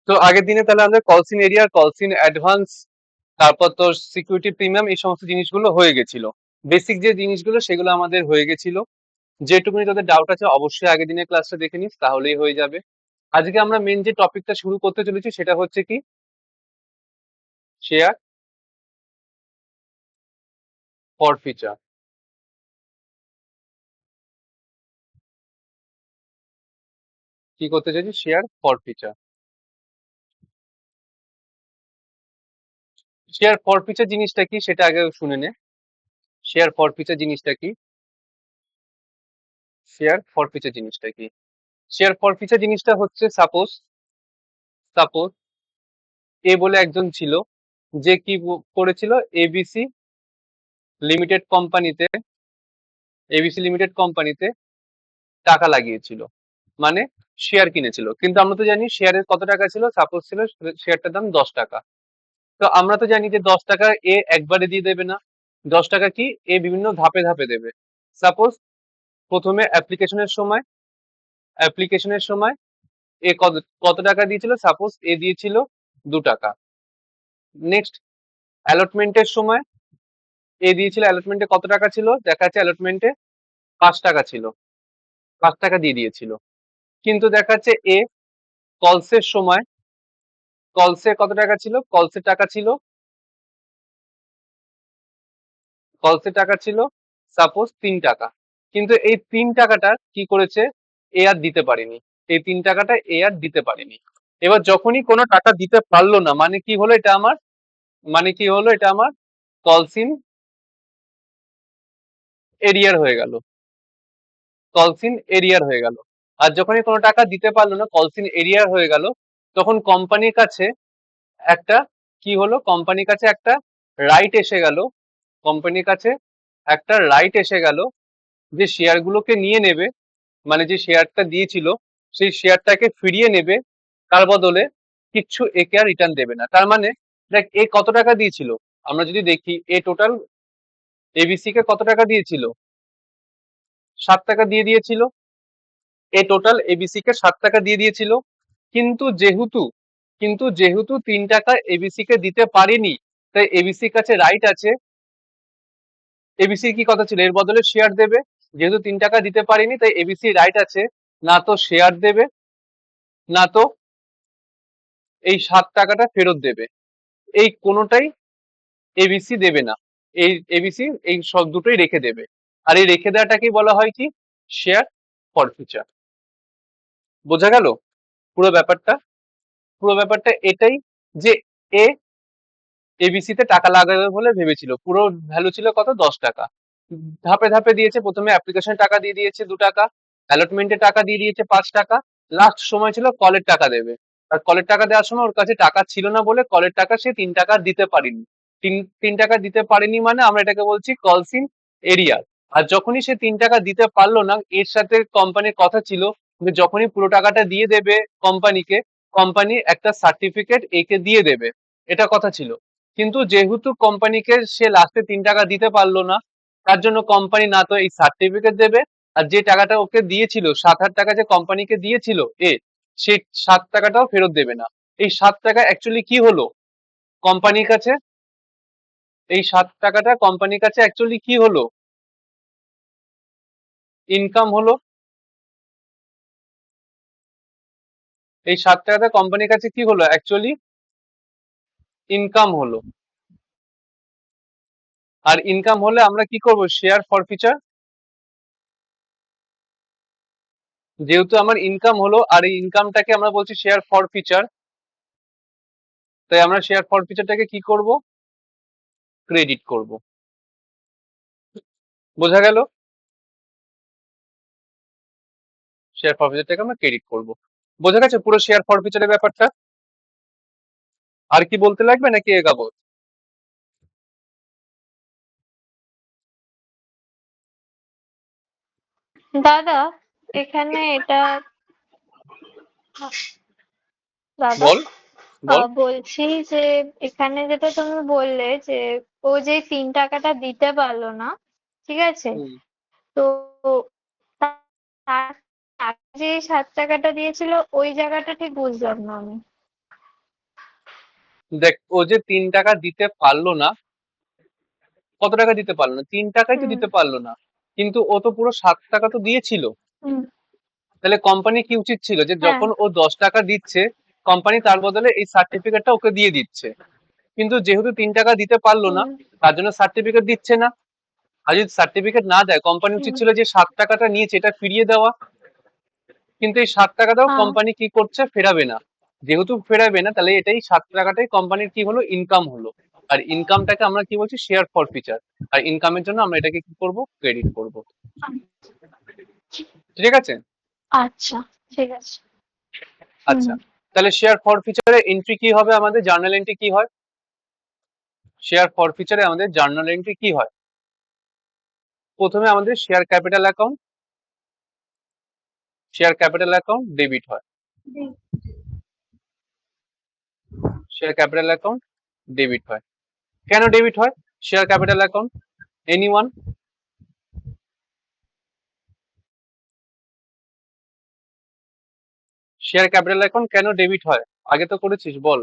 তো আগের দিনে তাহলে আমরা কলসিন এরিয়া, কলসিন অ্যাডভান্স, তারপর তো সিকিউরিটি প্রিমিয়াম, এই সমস্ত জিনিসগুলো হয়ে গেছিল। বেসিক যে জিনিসগুলো সেগুলো আমাদের হয়ে গেছিল। যেটুকুনি তোদের ডাউট আছে অবশ্যই আগের দিনের ক্লাসটা দেখে নিস, তাহলেই হয়ে যাবে। আজকে আমরা মেন যে টপিকটা শুরু করতে চলেছি সেটা হচ্ছে কি, শেয়ার ফরফিচার। কি করতে চাইছি? শেয়ার ফরফিচার। শেয়ার ফরফিচার জিনিসটা কি সেটা আগে শুনে নে। শেয়ার ফরফিচার জিনিসটা কি? শেয়ার ফরফিচার জিনিসটা কি? শেয়ার ফরফিচার জিনিসটা হচ্ছে, সাপোজ সাপোজ এ বলে একজন ছিল, যে কি করেছিল, এবিসি লিমিটেড কোম্পানিতে, এবিসি লিমিটেড কোম্পানিতে টাকা লাগিয়েছিল, মানে শেয়ার কিনেছিল। কিন্তু আমরা তো জানি শেয়ারের কত টাকা ছিল, সাপোজ ছিল শেয়ারটার দাম 10 টাকা। তো আমরা তো জানি যে 10 টাকা এ একবারে দিয়ে দেবে না, 10 টাকা কি এ বিভিন্ন ধাপে ধাপে দেবে। সাপোজ প্রথমে অ্যাপ্লিকেশনের সময় এ কত কত টাকা দিয়েছিল, সাপোজ এ দিয়েছিল 2 টাকা। নেক্সট অ্যালটমেন্টের সময় এ দিয়েছিল, অ্যালটমেন্টে কত টাকা ছিল, দেখা যাচ্ছে অ্যালটমেন্টে 5 টাকা ছিল, 5 টাকা দিয়ে দিয়েছিল। কিন্তু দেখা যাচ্ছে এ কলসের সময়, কলসে কত টাকা ছিল, কলসে টাকা ছিল সাপোজ 3 টাকা। কিন্তু এই 3 টাকাটা কি করেছে, এ আর দিতে পারেনি, এই 3 টাকাটা এ আর দিতে পারেনি। এবার যখনই কোনো টাকা দিতে পারলো না, মানে কি হলো এটা আমার, কলসিন এরিয়ার হয়ে গেল, কলসিন এরিয়ার হয়ে গেল। আর যখনই কোনো টাকা দিতে পারলো না, কলসিন এরিয়ার হয়ে গেল, তখন কোম্পানির কাছে একটা কি হলো, কোম্পানির কাছে একটা রাইট এসে গেল, কোম্পানির কাছে একটা রাইট এসে গেল যে শেয়ার গুলোকে নিয়ে নেবে, মানে যে শেয়ারটা দিয়েছিল সেই শেয়ারটাকে ফিরিয়ে নেবে, তার বদলে কিচ্ছু একে আর রিটার্ন দেবে না। তার মানে দেখ, এ কত টাকা দিয়েছিল, আমরা যদি দেখি এ টোটাল এবিসি কে কত টাকা দিয়েছিল, 7 টাকা দিয়ে দিয়েছিল। এ টোটাল এবিসি কে 7 টাকা দিয়ে দিয়েছিল। কিন্তু যেহেতু 3 টাকা এবিসি কে দিতে পারেনি, তাই এবিসির কাছে রাইট আছে, এবিসির কি কথা ছিল, এর বদলে শেয়ার দেবে। যেহেতু 3 টাকা দিতে পারেনি, তাই এবিসি রাইট আছে না তো শেয়ার দেবে, না তো এই 7 টাকাটা ফেরত দেবে। এই কোনোটাই এবিসি দেবে না, এই এবিসি এই সব দুটোই রেখে দেবে। আর এই রেখে দেওয়াটাকেই বলা হয় কি, শেয়ার ফরফিচার। বোঝা গেল পুরো ব্যাপারটা? পুরো ব্যাপারটা এটাই যে এ এবিসি তে টাকা লাগাবে বলে ভেবেছিল, পুরো ভ্যালু ছিল কত, 10 টাকা। ধাপে ধাপে দিয়েছে, প্রথমে অ্যাপ্লিকেশন টাকা দিয়ে দিয়েছে 2 টাকা, অ্যালটমেন্টে টাকা দিয়ে দিয়েছে 5 টাকা, লাস্ট সময় ছিল কলের টাকা দেবে। আর কলের টাকা দেওয়ার সময় ওর কাছে টাকা ছিল না বলে কলের টাকা সে 3 টাকা দিতে পারেনি। তিন 3 টাকা দিতে পারেনি মানে আমরা এটাকে বলছি কলসিন এরিয়ার। আর যখনই সে 3 টাকা দিতে পারলো না, এর সাথে কোম্পানির কথা ছিল যে যখনই পুরো টাকাটা দিয়ে দেবে কোম্পানিকে, কোম্পানি একটা সার্টিফিকেট একে দিয়ে দেবে, এটা কথা ছিল। কিন্তু যেহেতু কোম্পানিকে সে লাস্টে 3 টাকা দিতে পারলো না, তার জন্য কোম্পানি না তো এই সার্টিফিকেট দেবে, আর যে টাকাটা ওকে দিয়েছিল 7-8 টাকা যে কোম্পানিকে দিয়েছিল এ, সেই 7 টাকাটাও ফেরত দেবে না। এই 7 টাকা অ্যাকচুয়ালি কি হলো কোম্পানির কাছে, এই 7 টাকাটা কোম্পানির কাছে অ্যাকচুয়ালি কি হলো, ইনকাম হলো। এই 7 টাকাটা কোম্পানির কাছে কি হলো, অ্যাকচুয়ালি ইনকাম হলো। আর ইনকাম হলে আমরা কি করব, শেয়ার ফরফিচার। যেহেতু আমার ইনকাম হলো আর এই ইনকামটাকে আমরা বলছি শেয়ার ফরফিচার, তাই আমরা শেয়ার ফরফিচারটাকে কি করব, ক্রেডিট করব। বোঝা গেল? শেয়ার ফরফিচারটাকে আমরা ক্রেডিট করব। বোঝা গেছে পুরো শেয়ার ফরফিচারের ব্যাপারটা? আর কি বলতে লাগবে নাকি এগাবো? দাদা, এখানে এটা দাদা বল, বল। বলছি যে এখানে যেটা তুমি বললে যে ও যে 3 টাকাটা দিতে পারলো না, ঠিক আছে, হুম। তো তা- তার তাকে যে 7 টাকাটা দিয়েছিল ওই জায়গাটা ঠিক বুঝলাম না আমি। দেখ ও যে 3 টাকা দিতে পারলো না, কত টাকা দিতে পারলো না, 3 টাকাই তো হুম দিতে পারলো না, কিন্তু ও তো পুরো 7 টাকা তো দিয়েছিল। হুম তাহলে কোম্পানি কি উচিত ছিল যে হ্যাঁ যখন ও 10 টাকা দিচ্ছে, কোম্পানি তার বদলে এই সার্টিফিকেটটা ওকে দিয়ে দিচ্ছে। কিন্তু যেহেতু 3 টাকা দিতে পারলো না, হুম তার জন্য সার্টিফিকেট দিচ্ছে না। আর যদি সার্টিফিকেট না দেয়, কোম্পানি উচিত হুম ছিল যে 7 টাকাটা নিয়েছে এটা ফিরিয়ে দেওয়া। কিন্তু এই 7 টাকাটাও হ্যাঁ কোম্পানি কি করছে, ফেরাবে না। যেহেতু ফেরাবে না, তাহলে এটাই 7 টাকাটাই কোম্পানির কি হলো, ইনকাম হলো। আর ইনকামটাকে আমরা কি বলছি, শেয়ার ফর ফিচার। আর ইনকামের জন্য আমরা এটাকে কি করব, ক্রেডিট করব। ঠিক আছে। আচ্ছা ঠিক আছে। আচ্ছা, হুম তাহলে শেয়ার ফর ফিচারে এন্ট্রি কি হবে, আমাদের জার্নাল এন্ট্রি কি হয়? শেয়ার ফর ফিচারে আমাদের জার্নাল এন্ট্রি কি হয়? প্রথমে আমাদের share capital account, share capital account debit হয়। শেয়ার ক্যাপিটাল অ্যাকাউন্ট ডেবিট হয়। কেন ডেবিট হয় share capital account? Anyone? Share capital account কেন ডেবিট হয়? আগে তো করেছিস, বল।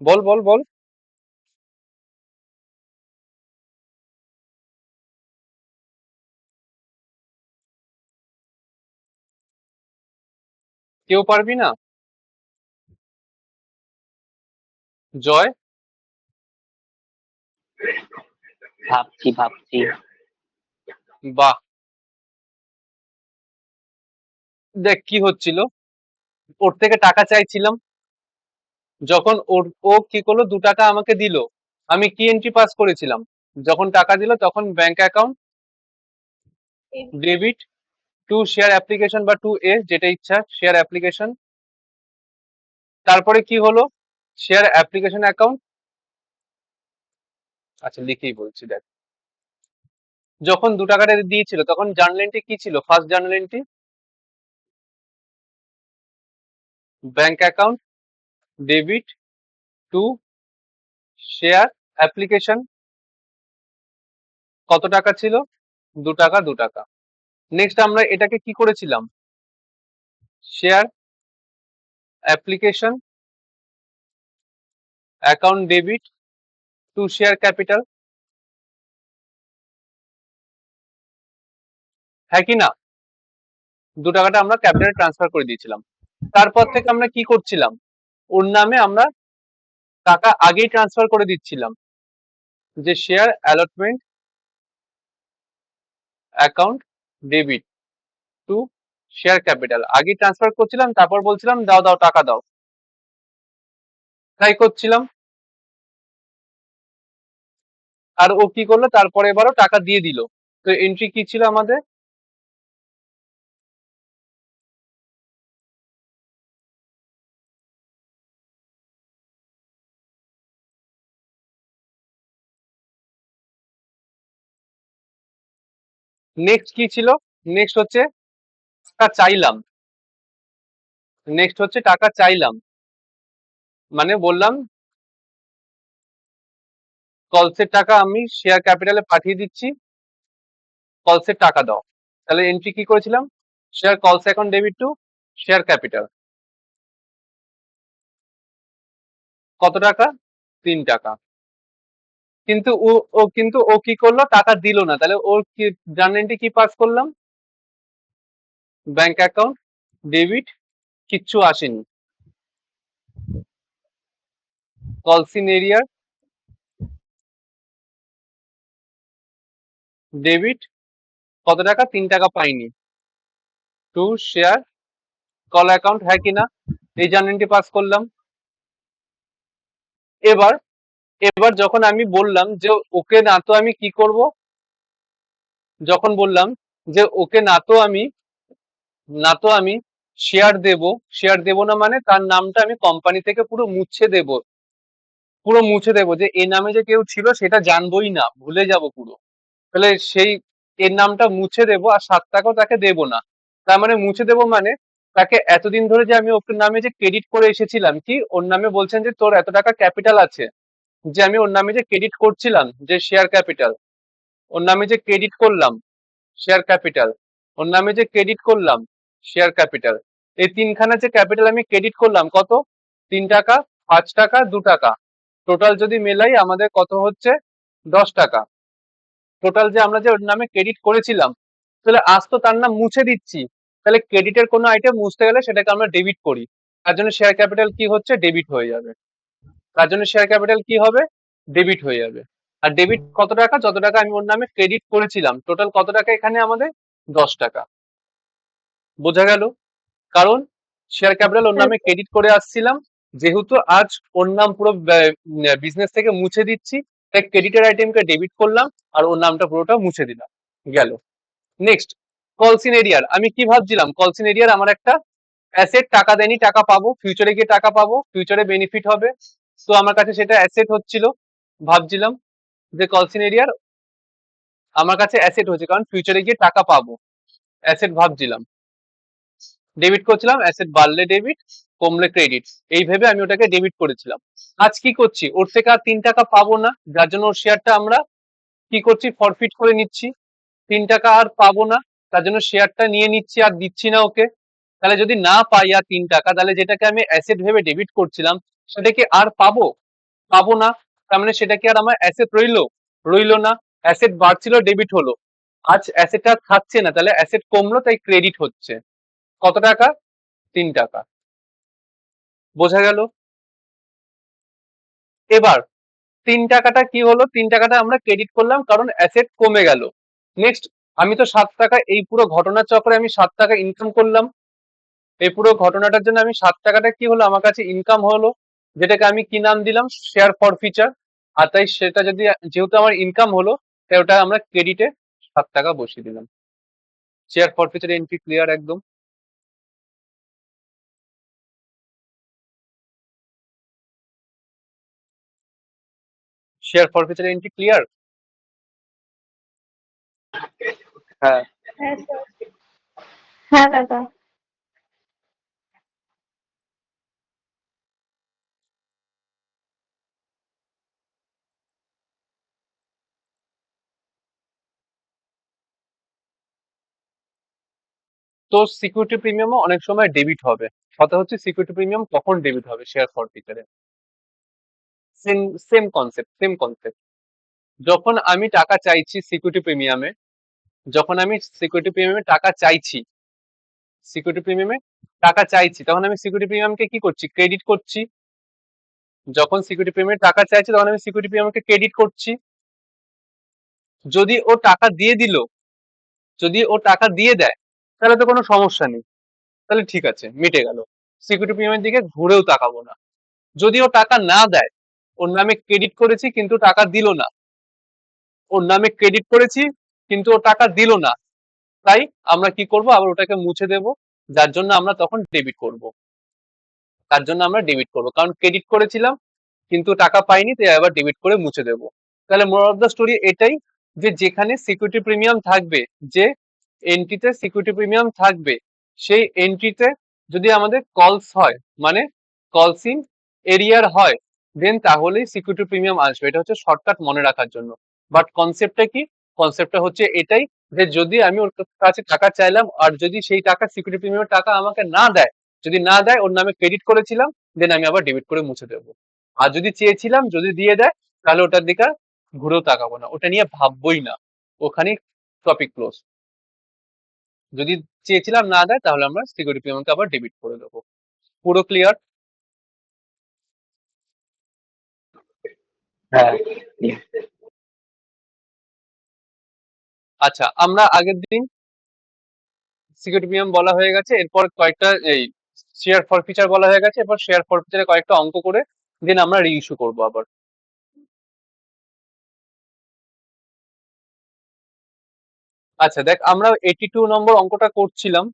বল বল বল। কেউ পারবি না? জয়? ভাবছি ভাবছি। বাহ। দেখ কি হচ্ছিল, ওর থেকে টাকা চাইছিলাম, যখন ও কি করলো, 2 টাকা আমাকে দিল, আমি কি এন্ট্রি পাস করেছিলাম, যখন টাকা দিল তখন bank account debit to share application বা টু এ, যেটা ইচ্ছা, শেয়ার অ্যাপ্লিকেশন। তারপরে কি হলো, শেয়ার অ্যাপ্লিকেশন অ্যাকাউন্ট। আচ্ছা লিখেই বলছি, দেখ যখন 2 টাকাটা দিয়েছিল তখন জার্নাল এন্ট্রি কি ছিল, first journal entry bank account debit to share application. কত টাকা ছিল, 2 টাকা 2 টাকা। নেক্সট আমরা এটাকে কি করেছিলাম, share application account debit to share capital, হ্যাঁ কি না? 2 টাকাটা আমরা ক্যাপিটালে ট্রান্সফার করে দিয়েছিলাম। তারপর থেকে আমরা কি করছিলাম, ওর নামে আমরা টাকা আগেই ট্রান্সফার করে দিচ্ছিলাম, যে share allotment account debit to share capital আগেই ট্রান্সফার করছিলাম, তারপর বলছিলাম দাও দাও টাকা দাও, তাই করছিলাম। আর ও কি করলো, তারপরে এবারও টাকা দিয়ে দিল। তো এন্ট্রি কি ছিল আমাদের, নেক্সট কি ছিল, নেক্সট হচ্ছে টাকা চাইলাম, নেক্সট হচ্ছে টাকা চাইলাম, মানে বললাম কলসের টাকা আমি শেয়ার ক্যাপিটালে পাঠিয়ে দিচ্ছি, কলসের টাকা দাও। তাহলে এন্ট্রি কি করেছিলাম, শেয়ার কলস account debit to share capital. কত টাকা, 3 টাকা। কিন্তু ও কি করলো, টাকা দিল না, তাহলে ওর কি জার্নাল এন্ট্রি কি পাস করলাম, ব্যাংক অ্যাকাউন্ট ডেবিট, কিচ্ছু আসেনি, কলসিন এরিয়ার ডেবিট, কত টাকা, 3 টাকা পাইনি, টু শেয়ার কল অ্যাকাউন্ট, হ্যাঁ কিনা? এই জার্নালটি পাস করলাম। এবার এবার যখন আমি বললাম যে ওকে না তো আমি কি করব, যখন বললাম যে ওকে না তো আমি শেয়ার দেব না, মানে তার নামটা আমি কোম্পানি থেকে পুরো মুছে দেব, পুরো মুছে দেব, যে এ নামে যে কেউ ছিল সেটা জানবোই না, ভুলে যাব পুরো। তাহলে সেই এর নামটা মুছে দেব, আর 7 টাকাও তাকে দেব না। তার মানে মুছে দেব মানে, তাকে এতদিন ধরে যে আমি ওর নামে যে ক্রেডিট করে এসেছিলাম, কি ওর নামে বলছেন যে তোর এত টাকা ক্যাপিটাল আছে, যে আমি ওর নামে যে ক্রেডিট করছিলাম যে শেয়ার ক্যাপিটাল, ওর নামে যে ক্রেডিট করলাম শেয়ার ক্যাপিটাল, ওর নামে যে ক্রেডিট করলাম শেয়ার ক্যাপিটাল, এই তিনখানা যে ক্যাপিটাল আমি ক্রেডিট করলাম কত, 3 টাকা, 5 টাকা, 2 টাকা, টোটাল যদি মেলাই আমাদের কত হচ্ছে, 10 টাকা। টোটাল যে আমরা যে ওর নামে ক্রেডিট করেছিলাম, তাহলে আজ তো তার নাম মুছে দিচ্ছি, তাহলে ক্রেডিটের কোনো আইটেম মুছতে গেলে সেটাকে আমরা ডেবিট করি, তার জন্য শেয়ার ক্যাপিটাল কি হচ্ছে, ডেবিট হয়ে যাবে। তার জন্য শেয়ার ক্যাপিটাল কি হবে, ডেবিট হয়ে যাবে। আর ডেবিট কত টাকা, যত টাকা আমি ওর নামে ক্রেডিট করেছিলাম, টোটাল কত টাকা এখানে আমাদের, 10 টাকা। বোঝা গেল? কারণ শেয়ার ক্যাপিটাল ওর নামে ক্রেডিট করে আসছিলাম, যেহেতু আজ ওর নাম পুরো বিজনেস থেকে মুছে দিচ্ছি, তাই ক্রেডিটের আইটেমকে ডেবিট করলাম আর ওর নামটা পুরোটা মুছে দিলাম, গেল। নেক্সট, কলসিন এরিয়ার, আমি কি ভাবছিলাম, কলসিন এরিয়ার আমার একটা অ্যাসেট, টাকা দেয়নি, টাকা পাবো ফিউচারে গিয়ে, টাকা পাবো ফিউচারে, বেনিফিট হবে, তো আমার কাছে সেটা অ্যাসেট হচ্ছিল, ভাবছিলাম যে কলসিন এরিয়ার আমার কাছে অ্যাসেট হচ্ছে, কারণ ফিউচারে গিয়ে টাকা পাবো, অ্যাসেট ভাবছিলাম, ডেবিট করছিলাম, অ্যাসেট বাড়লে ডেবিট, কমলে ক্রেডিট, এই ভেবে আমি ওটাকে ডেবিট করেছিলাম। আজ কি করছি, ওর থেকে আর 3 টাকা পাবো না, যার জন্য ওর শেয়ারটা আমরা কি করছি, ফরফিট করে নিচ্ছি, 3 টাকা আর পাবো না, তার জন্য শেয়ারটা নিয়ে নিচ্ছি, আর দিচ্ছি না ওকে। তাহলে যদি না পাই আর 3 টাকা, তাহলে যেটাকে আমি অ্যাসেট ভেবে ডেবিট করছিলাম সেটাকে আর পাবো, পাবো না, তার মানে সেটা কি আর আমার অ্যাসেট রইলো, রইলো না, অ্যাসেট বাড়ছিল ডেবিট হলো, আজ অ্যাসেট আর থাকছে না, তাহলে অ্যাসেট কমলো, তাই ক্রেডিট হচ্ছে, কত টাকা, 3 টাকা। বোঝা গেল? এবার 3 টাকাটা কি হলো, 3 টাকাটা আমরা ক্রেডিট করলাম কারণ অ্যাসেট কমে গেল। নেক্সট, আমি তো 7 টাকা, এই পুরো ঘটনার চক্রে আমি 7 টাকা ইনকাম করলাম, এই পুরো ঘটনাটার জন্য আমি 7 টাকাটা কি হলো, আমার কাছে ইনকাম হলো, যেটাকে আমি কি নাম দিলাম, শেয়ার ফর ফিচার। আর তাই সেটা যদি, যেহেতু আমার ইনকাম হলো, তাই ওটা আমরা ক্রেডিটে 7 টাকা বসিয়ে দিলাম। Share forfeiture entry clear একদম? Share forfeiture entry clear? হ্যাঁ। হ্যাঁ স্যার। হ্যাঁ দাদা। তো সিকিউরিটি প্রিমিয়ামও অনেক সময় ডেবিট হবে, কথা হচ্ছে সিকিউরিটি প্রিমিয়াম কখন ডেবিট হবে শেয়ার ফর ফিচারে, same same concept, same concept. যখন আমি টাকা চাইছি সিকিউরিটি প্রিমিয়ামে, যখন আমি সিকিউরিটি প্রিমিয়ামে টাকা চাইছি, সিকিউরিটি প্রিমিয়ামে টাকা চাইছি, তখন আমি সিকিউরিটি প্রিমিয়ামকে কি করছি, ক্রেডিট করছি। যখন সিকিউরিটি প্রিমিয়ামে টাকা চাইছি, তখন আমি সিকিউরিটি প্রিমিয়ামকে ক্রেডিট করছি। যদি ও টাকা দিয়ে দিল, যদি ও টাকা দিয়ে দেয়, তাহলে তো কোনো সমস্যা নেই, তাহলে ঠিক আছে, মিটে গেল, সিকিউরিটি প্রিমিয়ামের দিকে ঘুরেও তাকাবো না। যদি ও টাকা না দেয়, ওর নামে ক্রেডিট করেছি কিন্তু টাকা দিল না, ওর নামে ক্রেডিট করেছি কিন্তু ও টাকা দিল না, তাই আমরা কি করব, আবার ওটাকে মুছে দেব, যার জন্য আমরা তখন ডেবিট করব, তার জন্য আমরা ডেবিট করব, কারণ ক্রেডিট করেছিলাম কিন্তু টাকা পাইনি, তাই আবার ডেবিট করে মুছে দেব। তাহলে মোরাল অফ দ্য স্টোরি এটাই, যে যেখানে সিকিউরিটি প্রিমিয়াম থাকবে, যে এন্ট্রিতে সিকিউরিটি প্রিমিয়াম থাকবে, সেই এন্ট্রিতে যদি আমাদের কলস হয়, মানে কলস ইন এরিয়ার হয়, দেন তাহলেই সিকিউরিটি প্রিমিয়াম আসবে। এটা হচ্ছে শর্টকাট মনে রাখার জন্য। বাট কনসেপ্টটা কি, কনসেপ্টটা হচ্ছে এটাই, যে যদি আমি ওর কাছে টাকা চাইলাম, আর যদি সেই টাকা সিকিউরিটি প্রিমিয়ামের টাকা আমাকে না দেয়, যদি না দেয়, ওর নামে ক্রেডিট করেছিলাম, দেন আমি আবার ডেবিট করে মুছে দেবো। আর যদি চেয়েছিলাম, যদি দিয়ে দেয়, তাহলে ওটার দিকে আর ঘুরেও তাকাবো না, ওটা নিয়ে ভাববোই না, ওখানেই টপিক ক্লোজ। যদি চেয়েছিলাম না দেয়, তাহলে আমরা সিকিউরিটি প্রিমিয়ামকে আবার ডেবিট করে দেবো। পুরো ক্লিয়ার? হ্যাঁ। আচ্ছা, আমরা আগের দিন সিকিউরিটি প্রিমিয়াম বলা হয়ে গেছে, এরপর কয়েকটা এই শেয়ার ফর ফিচার বলা হয়ে গেছে, এরপর শেয়ার ফর ফিচারে কয়েকটা অঙ্ক করে দেন আমরা রিইস্যু করবো আবার। আচ্ছা দেখ, আমরা 82 নম্বর অঙ্কটা করছিলাম,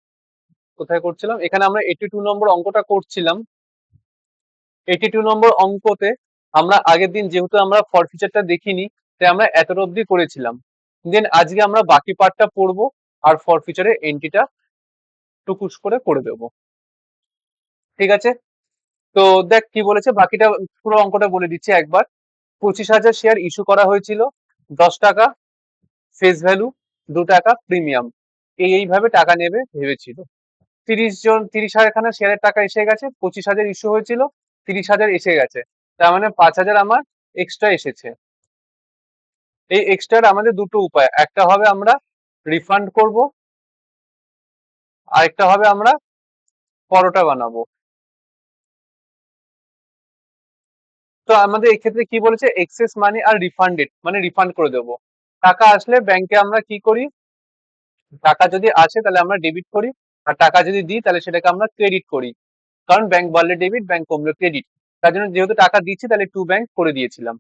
কোথায় করছিলাম, এখানে আমরা 82 নম্বর অঙ্কটা করছিলাম। 82 নম্বর অঙ্কতে আমরা আগের দিন যেহেতু আমরা ফর ফিচারটা দেখিনি, তাই আমরা এতটা অব্দি করেছিলাম, দেন আজকে আমরা বাকি পার্টটা পড়বো, আর ফর ফিচারে এন্ট্রিটা টুকুস করে করে দেবো। ঠিক আছে? তো দেখ কি বলেছে, বাকিটা পুরো অঙ্কটা বলে দিচ্ছি একবার। 25,000 শেয়ার ইস্যু করা হয়েছিল, 10 টাকা, ফেস ভ্যালু 2 টাকা প্রিমিয়াম, এইভাবে টাকা নেবে ভেবেছিল। 30,000খানা শেয়ারের টাকা এসে গেছে, 25,000 ইস্যু হয়েছিল, 30,000 এসে গেছে, তার মানে 5,000 আমার এক্সট্রা এসেছে। এই এক্সট্রার আমাদের দুটো উপায়, একটা হবে আমরা রিফান্ড করব, আরেকটা হবে আমরা পরোটা বানাবো। তো আমাদের এক্ষেত্রে কি বলেছে, এক্সেস মানি আর রিফান্ডেড মানে রিফান্ড করে দেবো। টাকা আসলে ব্যাংকে আমরা কি করি, টাকা যদি আসে তাহলে আমরা ডেবিট করি, আর টাকা যদি দিই তাহলে সেটাকে আমরা ক্রেডিট করি, কারণ ব্যাংক বাড়লে ডেবিট, ব্যাংক কমলে ক্রেডিট। তার জন্য যেহেতু টাকা দিচ্ছি তাহলে টু ব্যাংক করে দিয়েছিলাম।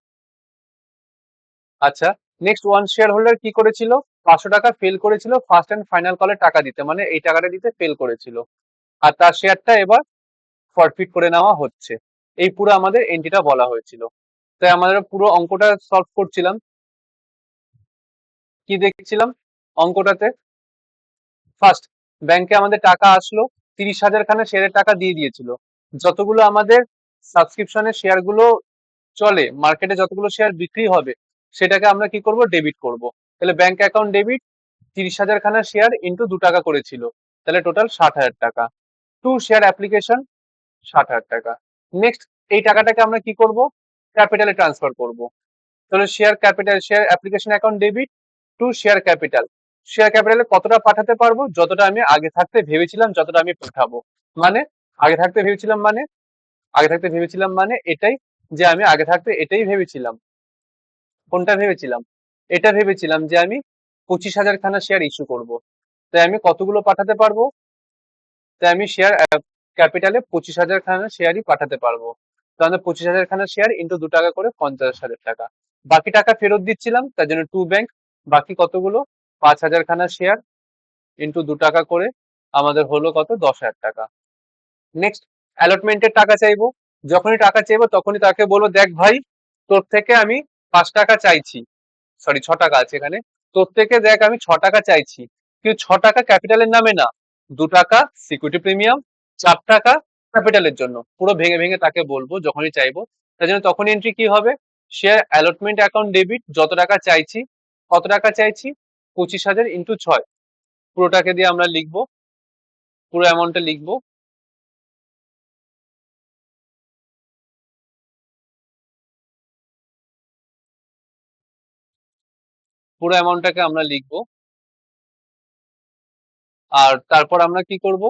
আচ্ছা, নেক্সট ওয়ান শেয়ার হোল্ডার কি করেছিল, 500 টাকা ফেল করেছিল ফার্স্ট অ্যান্ড ফাইনাল কলে টাকা দিতে, মানে এই টাকাটা দিতে ফেল করেছিল, আর তার শেয়ারটা এবার ফরফিট করে নেওয়া হচ্ছে। এই পুরো আমাদের এন্ট্রিটা বলা হয়েছিল। তাই আমাদের পুরো অঙ্কটা সলভ করছিলাম, কি দেখছিলাম অঙ্কটাতে, ফার্স্ট ব্যাংকে আমাদের টাকা আসলো, 30,000খানা শেয়ারের টাকা দিয়ে দিয়েছিল। যতগুলো আমাদের সাবস্ক্রিপশনের শেয়ার গুলো চলে, মার্কেটে যতগুলো শেয়ার বিক্রি হবে, সেটাকে আমরা কি করব, ডেবিট করব। তাহলে ব্যাংক অ্যাকাউন্ট ডেবিট, 30,000খানা শেয়ার ইন্টু 2 টাকা করেছিল, তাহলে টোটাল 60,000 টাকা। টু শেয়ার অ্যাপ্লিকেশন 60,000 টাকা। নেক্সট এই টাকাটাকে আমরা কি করব, ক্যাপিটালে ট্রান্সফার করব। তাহলে share capital, share application account debit to share capital. Share ক্যাপিটালে কতটা পাঠাতে পারবো, যতটা আমি আগে থাকতে ভেবেছিলাম যতটা আমি পাঠাবো। মানে আগে থাকতে ভেবেছিলাম মানে আগে থাকতে ভেবেছিলাম মানে এটাই, যে আমি আগে থাকতে এটাই ভেবেছিলাম। কোনটা ভেবেছিলাম, এটা ভেবেছিলাম যে আমি 25,000খানা শেয়ার ইস্যু করব। তাই আমি কতগুলো পাঠাতে পারবো, তাই আমি শেয়ার ক্যাপিটালে 25,000খানা শেয়ারই পাঠাতে পারবো। তাহলে 25,000খানা শেয়ার ইন্টু 2 টাকা করে 50,000 টাকা। বাকি টাকা ফেরত দিচ্ছিলাম, তার জন্য টু ব্যাংক, বাকি কতগুলো, 5,000খানা শেয়ার ইন্টু 2 টাকা করে আমাদের হলো কত, 10,000 টাকা। নেক্সট অ্যালটমেন্টের টাকা চাইবো, যখনই টাকা চাইবো তখনই তাকে বলবো, দেখ ভাই, তোর থেকে আমি 5 টাকা চাইছি, সরি 6 টাকা আছে এখানে, তোর থেকে দেখ আমি 6 টাকা চাইছি, কিন্তু 6 টাকা ক্যাপিটালের নামে না, 2 টাকা সিকিউরিটি প্রিমিয়াম, 4 টাকা ক্যাপিটালের জন্য। পুরো ভেঙে ভেঙে তাকে বলবো যখনই চাইবো। তার জন্য তখন এন্ট্রি কি হবে, শেয়ার অ্যালটমেন্ট অ্যাকাউন্ট ডেবিট, যত টাকা চাইছি, কত টাকা চাইছি, 25,000 ইন্টু 6, পুরোটাকে দিয়ে আমরা লিখবো, পুরো অ্যামাউন্টটা লিখবো। পুরো অ্যামাউন্টটাকে আমরা লিখবো, আর তারপর আমরা কি করব,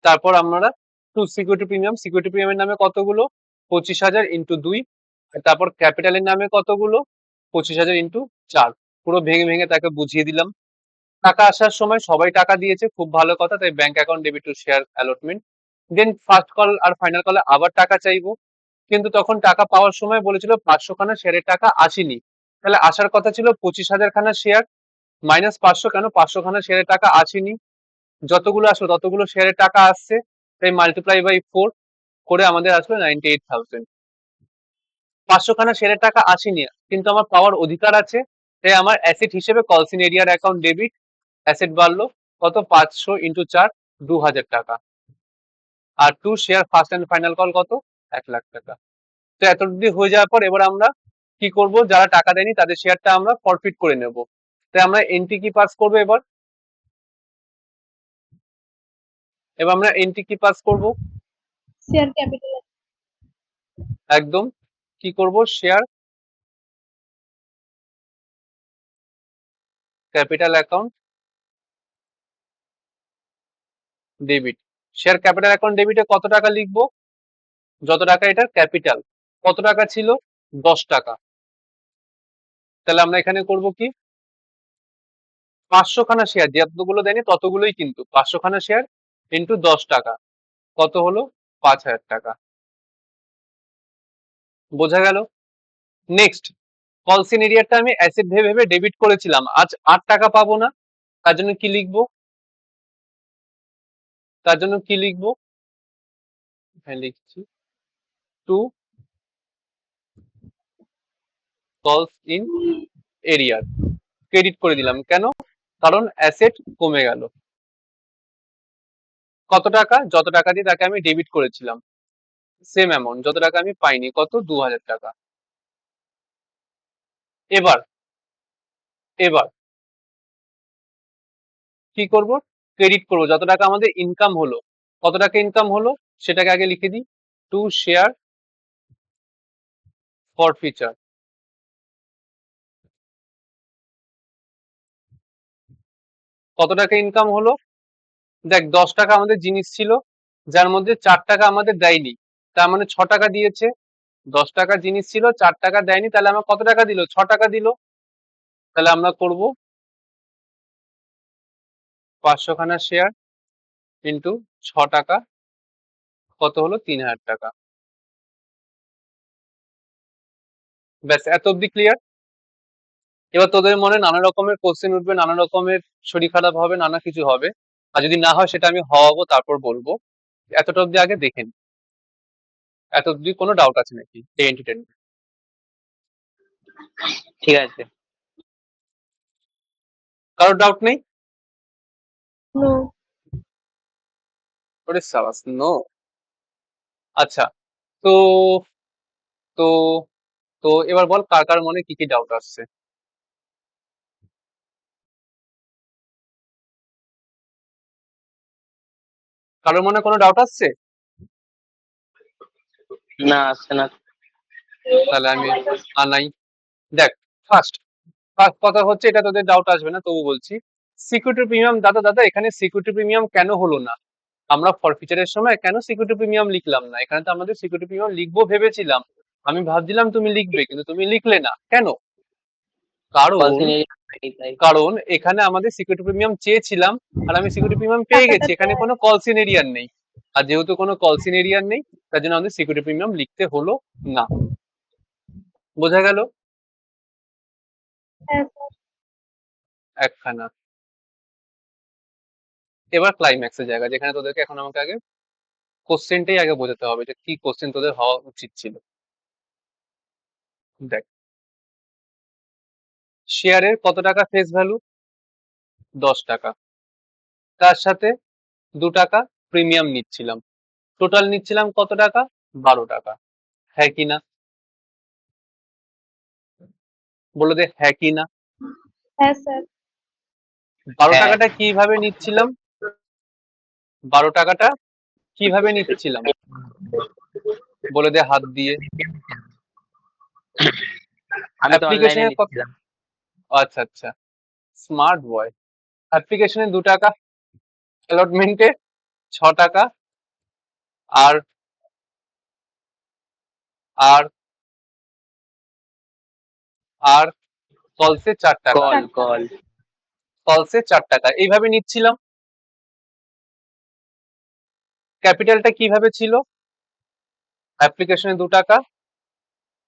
তারপর আমরা টু সিকিউরিটি প্রিমিয়াম, সিকিউরিটি প্রিমিয়ামের নামে কতগুলো, 25,000 ইন্টু 2, আর তারপর ক্যাপিটালের নামে কতগুলো, 25,000 ইন্টু 4। পুরো ভেঙে ভেঙে তাকে বুঝিয়ে দিলাম। টাকা আসার সময় সবাই টাকা দিয়েছে, খুব ভালো কথা, তাই bank account debit to share allotment. Then first call আর ফাইনাল কলে আবার টাকা চাইবো, কিন্তু তখন টাকা পাওয়ার সময় বলেছিল 500খানা শেয়ারের টাকা আসেনি, তাহলে আসার কথা ছিল 25,000খানা শেয়ার, মাইনাস 500, কেন 500খানা শেয়ারের টাকা আসেনি, যতগুলো আসলো ততগুলো শেয়ারের টাকা আসছে, তাই মাল্টিপ্লাই বাই 4 করে আমাদের আসলো 98,000। 500খানা শেয়ারের টাকা আসেনি, কিন্তু আমার পাওয়ার অধিকার আছে, তাই আমার অ্যাসেট হিসেবে কলসিন এরিয়ার অ্যাকাউন্ট ডেবিট, অ্যাসেট বাড়লো কত, 500 ইন্টু 4, 2,000 টাকা। আর to share first and final call কত, 1,00,000 টাকা। তো এত অব্দি হয়ে যাওয়ার পর এবার আমরা কি করব, যারা টাকা দেয়নি তাদের শেয়ারটা আমরা ফরফিট করে নেব। তাই আমরা এন্ট্রি কি পাস করবো, এবার এবার আমরা এন্ট্রি কি পাস করব, শেয়ার ক্যাপিটাল একদম কি করব, share capital account debit. Share capital account ডেবিটে কত টাকা লিখবো, যত টাকা এটার ক্যাপিটাল, কত টাকা ছিল, 10 টাকা। তাহলে আমরা এখানে করব কি, 500খানা শেয়ার, যতগুলো দেয়নি ততগুলোই, কিন্তু 500খানা শেয়ার ইন্টু 10 টাকা, কত হলো, 5,000 টাকা। বোঝা গেল। নেক্সট কলসিন এরিয়াটা আমি অ্যাসেট ভেবে ভেবে ডেবিট করেছিলাম, আজ 8 টাকা পাবো না, তার জন্য কি লিখবো, তার জন্য কি লিখবো, হ্যাঁ লিখছি, টু কলস ইন এরিয়ার ক্রেডিট করে দিলাম, কেন, কারণ অ্যাসেট কমে গেল। কত টাকা, যত টাকা দিয়ে তাকে আমি ডেবিট করেছিলাম, সেম অ্যামাউন্ট, যত টাকা আমি পাইনি, কত, 2,000 টাকা। এবার এবার কি করব, ক্রেডিট করব যত টাকা আমাদের ইনকাম হলো। কত টাকা ইনকাম হলো সেটাকে আগে লিখে দিই, টু শেয়ার ফর ফিচার। কত টাকা ইনকাম হলো, দেখ 10 টাকা আমাদের জিনিস ছিল, যার মধ্যে 4 টাকা আমাদের দেয়নি, তার মানে 6 টাকা দিয়েছে। 10 টাকা জিনিস ছিল, 4 টাকা দেয়নি, তাহলে আমার কত টাকা দিল, 6 টাকা দিল। তাহলে আমরা করব 500 খানা শেয়ার ইন্টু 6 টাকা, কত হলো 3000 টাকা। ব্যাস, এত অব্দি ক্লিয়ার। এবার তোদের মনে নানা রকমের কোশ্চেন উঠবে, নানা রকমের শরীর খারাপ হবে, নানা কিছু হবে, আর যদি না হয় সেটা আমি হওয়াবো তারপর বলবো। এতটা অব্দি আগে দেখে নি, এত অব্দি কোনো ডাউট আছে নাকি এই এন্টারটেনমেন্ট? ঠিক আছে। কারোর ডাউট নেই? নো। ওরে সাবাস, নো। আচ্ছা, তো তো তো এবার বল কার কার মনে কি কি ডাউট আসছে। কারোর মনে কোনো ডাউট আসছে? না, আসছে না। তাহলে আমি আনাই। দেখ, ফার্স্ট ফার্স্ট কথা হচ্ছে, এটা তোদের ডাউট আসবে না তবু বলছি, সিকিউরিটি প্রিমিয়াম। দাদা দাদা এখানে সিকিউরিটি প্রিমিয়াম কেন হলো না? আমরা ফরফিচারের সময় কেন সিকিউরিটি প্রিমিয়াম লিখলাম না? এখানে তো আমাদের সিকিউরিটি প্রিমিয়াম লিখবো ভেবেছিলাম, আমি ভাবছিলাম তুমি লিখবে, কিন্তু তুমি লিখলে না কেন? কারণ তাই। কারণ এখানে আমাদের সিকিউরিটি প্রিমিয়াম চেয়েছিলাম, আর আমি সিকিউরিটি প্রিমিয়াম পেয়ে গেছি, এখানে কোনো কলসিন এরিয়ার নেই। আর যেহেতু কোনো কলসিন এরিয়ার নেই, তার জন্য আমাদের সিকিউরিটি প্রিমিয়াম লিখতে হলো না। বোঝা গেল? হ্যাঁ স্যার। একখানা। এবার ক্লাইম্যাক্সের জায়গা, যেখানে তোদেরকে এখন আমাকে আগে কোশ্চেনটাই আগে বোঝাতে হবে যে কি কোশ্চেন তোদের হওয়া উচিত ছিল। দেখ, শেয়ারের কত টাকা ফেস ভ্যালু, 10 টাকা, তার সাথে 2 টাকা প্রিমিয়াম নিচ্ছিলাম, টোটাল নিচ্ছিলাম কত টাকা, 12 টাকা। হ্যাঁ কি না? বলে দে হ্যাঁ কি না। হ্যাঁ স্যার। 12 টাকাটা কিভাবে নিচ্ছিলাম, 12 টাকাটা কিভাবে নিচ্ছিলাম, বলে দে হাত দিয়ে। আমি তো অনলাইনে অ্যাপ্লিকেশনের কত, নিচ্ছিলাম। আচ্ছা আচ্ছা, স্মার্ট বয়। অ্যাপ্লিকেশনে 2 টাকা, অ্যালটমেন্টে 6 টাকা, আর আর আর কলসে 4 টাকা, কল কল কলসে 4 টাকা, এইভাবে নিচ্ছিলাম। ক্যাপিটালটা কিভাবে ছিল, অ্যাপ্লিকেশনে 2 টাকা,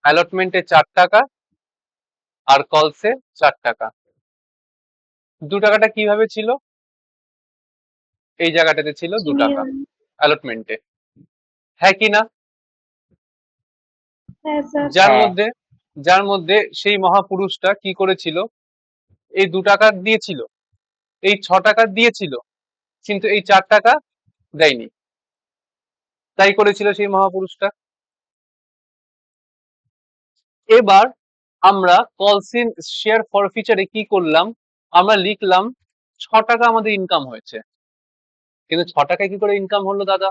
অ্যালটমেন্টে 4 টাকা, আর কলসে 4 টাকা। 2 টাকাটা কিভাবে ছিল, এই জায়গাটাতে ছিল 2 টাকা অ্যালটমেন্টে। হ্যাঁ কি না? হ্যাঁ স্যার। যার হ্যাঁ। মধ্যে যার মধ্যে সেই মহাপুরুষটা কি করেছিল, এই 2 টাকা দিয়েছিল, এই 6 টাকা দিয়েছিল, কিন্তু এই 4 টাকা দেয়নি। তাই করেছিল সেই মহাপুরুষটা। এবার আমরা কলসিন শেয়ার ফরফিচারে কি করলাম, আমরা লিখলাম 6 টাকা আমাদের ইনকাম হয়েছে, কিন্তু 6 টাকায় কি করে ইনকাম হলো দাদা?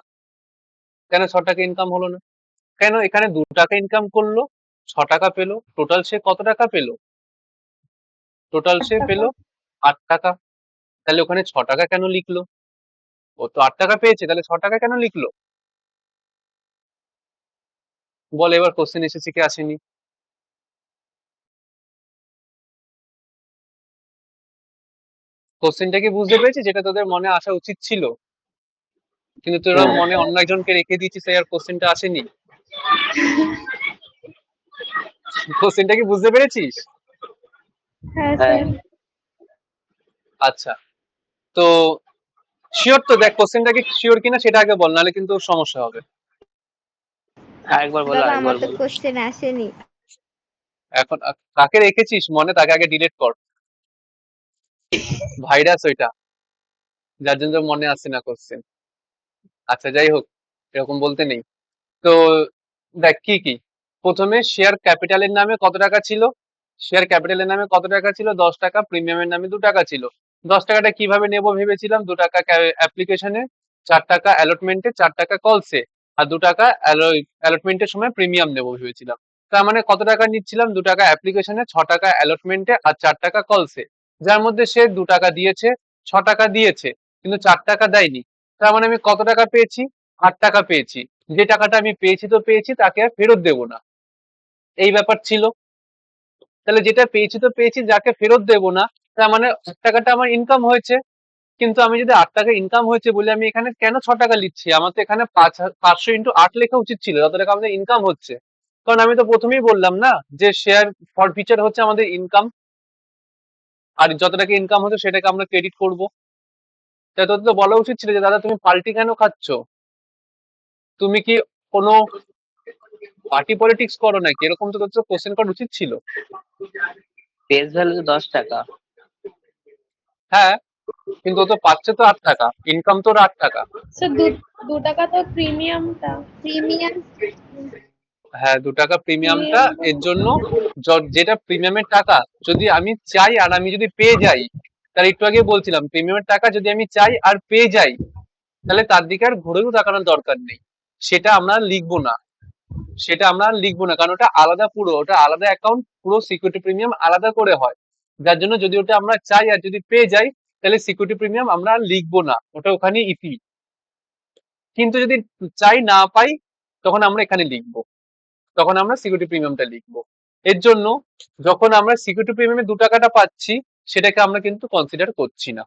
কেন 6 টাকা ইনকাম হলো না? কেন এখানে 2 টাকা ইনকাম করলো, 6 টাকা পেলো, টোটাল সে কত টাকা পেলো, টোটাল সে পেলো 8 টাকা। তাহলে ওখানে 6 টাকা কেন লিখলো? ও তো 8 টাকা পেয়েছে, তাহলে 6 টাকা কেন লিখলো? বল এবার কোশ্চেন এসেছে কি আসেনি? কোশ্চেনটা কি বুঝতে পেরেছিস, যেটা তোদের মনে আসা উচিত ছিল, কিন্তু তোরা মনে অন্য একজনকে রেখে দিয়েছিস, তাই আর কোশ্চেনটা আসেনি। কোশ্চেনটা কি বুঝতে পেরেছিস? হ্যাঁ হ্যাঁ। স্যার। আচ্ছা, তো শিওর তো? দেখ কোশ্চেনটা কি শিওর কিনা সেটা আগে বল, নাহলে কিন্তু সমস্যা হবে। আরেকবার বলো, দাদা আরেকবার আমার তো বলো। কোশ্চেন আসেনি। এখন কাকে রেখেছিস মনে, তাকে আগে ডিলিট কর, ভাইরাস ওইটা, যার জন্য মনে আসছে না কোশ্চেন। আচ্ছা যাই হোক, এরকম বলতে নেই। তো দেখ কি কি, প্রথমে শেয়ার ক্যাপিটালের নামে কত টাকা ছিল, শেয়ার ক্যাপিটালের নামে কত টাকা ছিল? 10 টাকা। প্রিমিয়ামের নামে 2 টাকা ছিল। 10 টাকাটা কিভাবে নেব ভেবেছিলাম? 2 টাকা অ্যাপ্লিকেশনে, 4 টাকা অ্যালটমেন্টে, 4 টাকা কলসে, আর 2 টাকা অ্যালটমেন্টের সময় প্রিমিয়াম নেবো ভেবেছিলাম। তার মানে কত টাকা নিচ্ছিলাম? 2 টাকা অ্যাপ্লিকেশনে, 6 টাকা অ্যালটমেন্টে, আর 4 টাকা কলসে। যার মধ্যে সে 2 টাকা দিয়েছে, 6 টাকা দিয়েছে, কিন্তু 4 টাকা দেয়নি। তার মানে আমি কত টাকা পেয়েছি? 8 টাকা পেয়েছি। যে টাকাটা আমি পেয়েছি তো পেয়েছি, তাকে আর ফেরত দেবো না, এই ব্যাপার ছিল। তাহলে যেটা পেয়েছি তো পেয়েছি, যাকে ফেরত দেবো না, তার মানে 8 টাকাটা আমার ইনকাম হয়েছে। কিন্তু আমি যদি 8 টাকা ইনকাম হয়েছে বলে আমি এখানে কেন 6 টাকা লিখছি? আমার তো এখানে 500 × 8 লেখা উচিত ছিল, যত টাকা আমাদের ইনকাম হচ্ছে। কারণ আমি তো প্রথমেই বললাম না যে শেয়ার ফরফিচার হচ্ছে আমাদের ইনকাম, আর যত টাকা ইনকাম হচ্ছে সেটাকে আমরা ক্রেডিট করব। তাই তোর তো বলা উচিত ছিল যে দাদা তুমি পাল্টি কেন খাচ্ছ? তুমি কি কোনো পার্টি পলিটিক্স করো নাকি? এরকম তো তোর তো কোশ্চেন করা উচিত ছিল। ফেস ভ্যালু 10 টাকা। হ্যাঁ, কিন্তু ও তো পাচ্ছে তো 8 টাকা, ইনকাম তো ওর 8 টাকা। স্যার 2 টাকা তো প্রিমিয়ামটা। প্রিমিয়াম হ্যাঁ, 2 টাকা প্রিমিয়ামটা। প্রিমিয়াম এর জন্য যেটা প্রিমিয়ামের টাকা যদি আমি চাই আর আমি যদি পেয়ে যাই, তার একটু আগে বলছিলাম প্রিমিয়ামের টাকা যদি আমি চাই আর পেয়ে যাই, তাহলে তার দিকে আর ঘুরেও তাকানোর দরকার নেই। সেটা আমরা আর লিখবো না, সেটা আমরা আর লিখবো না, কারণ ওটা আলাদা, পুরো ওটা আলাদা অ্যাকাউন্ট, পুরো সিকিউরিটি প্রিমিয়াম আলাদা করে হয়। যার জন্য যদি ওটা আমরা চাই আর যদি পেয়ে যাই, তাহলে সিকিউরিটি প্রিমিয়াম আমরা আর লিখবো না, ওটা ওখানে ইতি। কিন্তু যদি চাই না পাই, তখন আমরা এখানে লিখবো, তখন আমরা সিকিউরিটি প্রিমিয়ামটা লিখবো। এর জন্য যখন আমরা সিকিউরিটি প্রিমিয়ামে 2 টাকাটা পাচ্ছি, সেটাকে আমরা কিন্তু কনসিডার করছি না।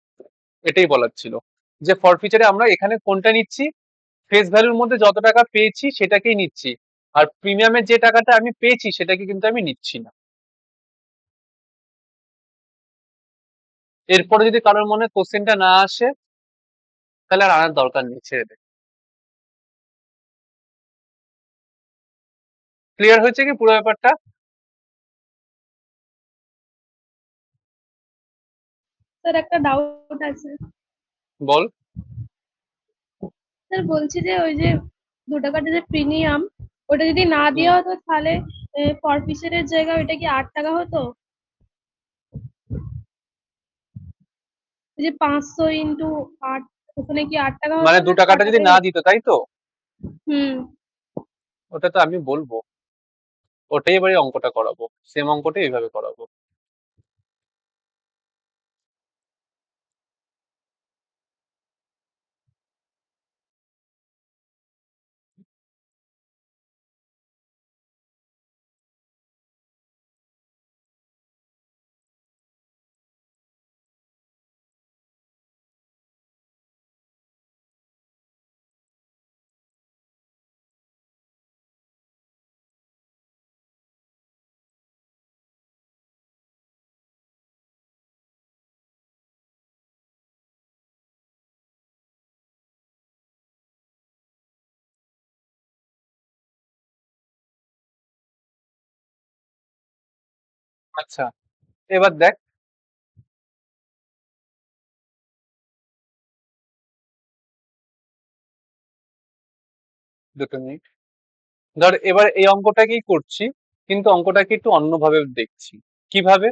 এটাই বলার ছিল, যে ফরফিচারে আমরা এখানে কোনটা নিচ্ছি? ফেস ভ্যালুর মধ্যে যত টাকা পেয়েছি সেটাকেই নিচ্ছি, আর প্রিমিয়ামের যে টাকাটা আমি পেয়েছি সেটাকে কিন্তু আমি নিচ্ছি না। এরপরে যদি কারোর মনে কোশ্চেনটা না আসে, তাহলে আর আনার দরকার নেই, ছেড়ে দে। ক্লিয়ার হয়েছে কি পুরো ব্যাপারটা? স্যার একটা ডাউট আছে। বল। স্যার বলছি যে ওই যে 2 টাকাটা যে প্রিমিয়াম, ওটা যদি না হুম। দেওয়া হতো তাহলে ফরফিচারের জায়গায় ওটা কি 8 টাকা হতো? ওই যে 500 × 8, ওখানে কি 8 টাকা মানে হতো দু না টাকাটা যদি 6 টাকাই না হতো? দিত, তাই তো? হুম। ওটা তো আমি বলবো, ওটাই এবারে অঙ্কটা করাবো, সেম অঙ্কটা এইভাবে করাবো। আচ্ছা, এবার দেখ, দুটো মিনিট। ধর এবার এই অঙ্কটাকেই করছি, কিন্তু অঙ্কটাকে একটু অন্যভাবে দেখছি। কিভাবে?